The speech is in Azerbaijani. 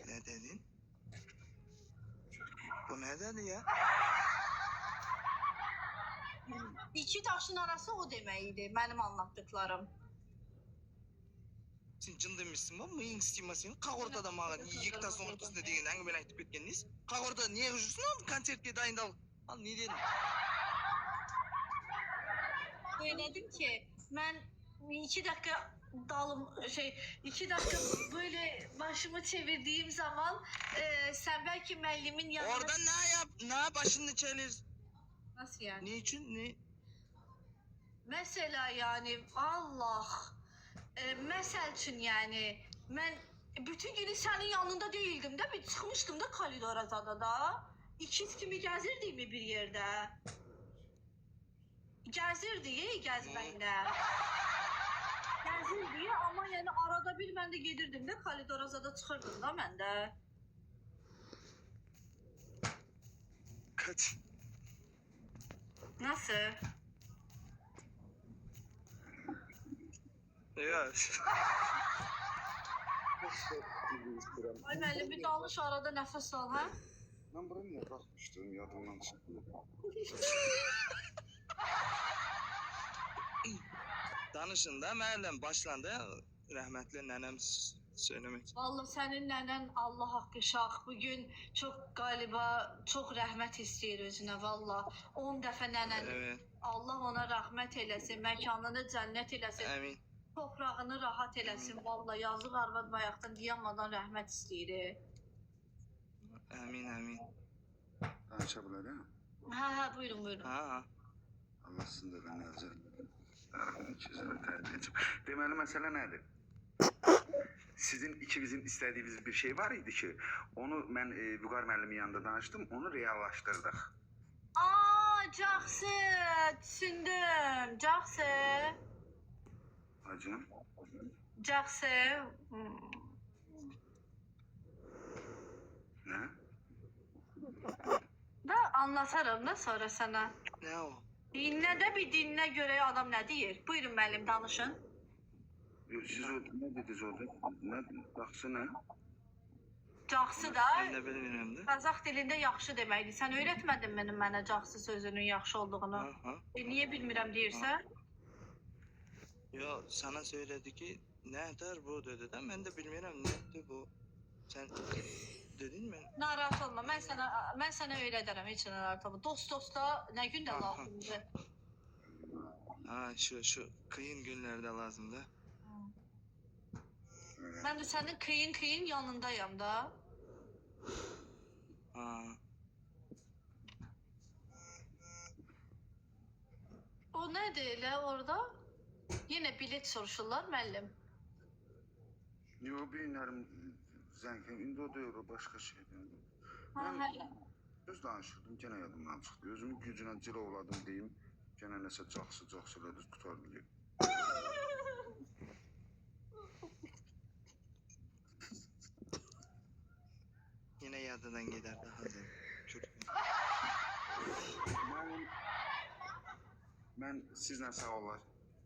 Ne dedin? Bu ne dedi ya? İki daşın arası o deməkdir, mənim anlattıklarım. Sen cın demişsin mi? Mıyın istiyorsun? Kalk ortada mağara. İlk tasın ortasında değil. Hangi ben aytıp kettiniz? Kalk ortada. Niye hücürsün oğlum? Konsertke dayındal. Al ne dedin? Söyledim ki, mən 2 dakika iki dakika böyle başımı çevirdiğim zaman sen belki müəllimin yanına... Orada ne yap? Ne başını çelir? Nasıl yani? Niçin? Ne? Mesela yani Allah, məsəl üçün yani mən bütün günü sənin yanında değildim de bir çıxmışdım da koridora da. İkiz kimi gəzirdik mi bir yerde? Gəzirdik gəzməklə. Gəzirdik ama yani arada bir mən də gedirdim de koridora zada çıxırdım da mən də. Kaç. Nasıl? Ya. Ay müəllim bir dalış arada nəfəs al, hə? Ben buraya niye bakmıştım? Yadımdan çıktı. Danışın da müəllim başlandı. Rəhmətli nənəm söylemek. Vallahi senin nənən Allah haqqı şah bugün çok galiba çok rəhmət istəyir özünə valla. 10 dəfə nənən. Evet. Allah ona rəhmət eləsin, məkanını cənnət eləsin, Emin. toprağını rahat eləsin. Valla yazıq arvad bayaqdan dayanmadan rəhmət istəyir. Emin emin. Danışabilir ha? Ha buyurun buyurun. Ha. Allah sizin de ben hazır. İkizleri tercih edeceğim. Demeli mesele nedir? Sizin ikimizin istediğiniz bir şey var idi ki, onu ben Vüqar müəllimin yanında danıştım, onu reallaşdırdıq. Caqsı, düşündüm. Caqsı. Hacım. Caqsı. Ne? Da anlatarım da sonra sana. Ne o? Dinle de bir dinle göre adam ne deyir. Buyurun müəllim danışın. Siz o ne dediniz orada? Ne? Baksı ne? Caqsı da Ben de bilmiyorum da. Qazaq dilində yaxşı deməkdir. Sən öyrətmədin mənə caqsı sözünün yaxşı olduğunu. Ha. Niyə bilmirəm deyirsən? Yo sana söyledi ki ne der bu dedi de ben de bilmiyorum ne bu. Sen dedin mi? Narahat olma. Mən sənə öyrədərəm. Heç narahat olma. Dost-dosta nə gün də lazımdır. Ha şu kıyın günlerde lazım da. Mən də sənin kıyın yanındayım da. Ha. O nədir elə orada? Yenə bilet soruşurlar müəllim. Yo bilmiyorum. Zəngin, indi o deyir, o başqa şey. Ha, Ben hələ. söz danışırdım, gene yadımdan çıxdı. Özümün gücünə cilovladım deyim. Gene nəsə caqsı elədi, tutar bilir. Yine yadından gider daha da. Çocuk. Ben sizlə sağ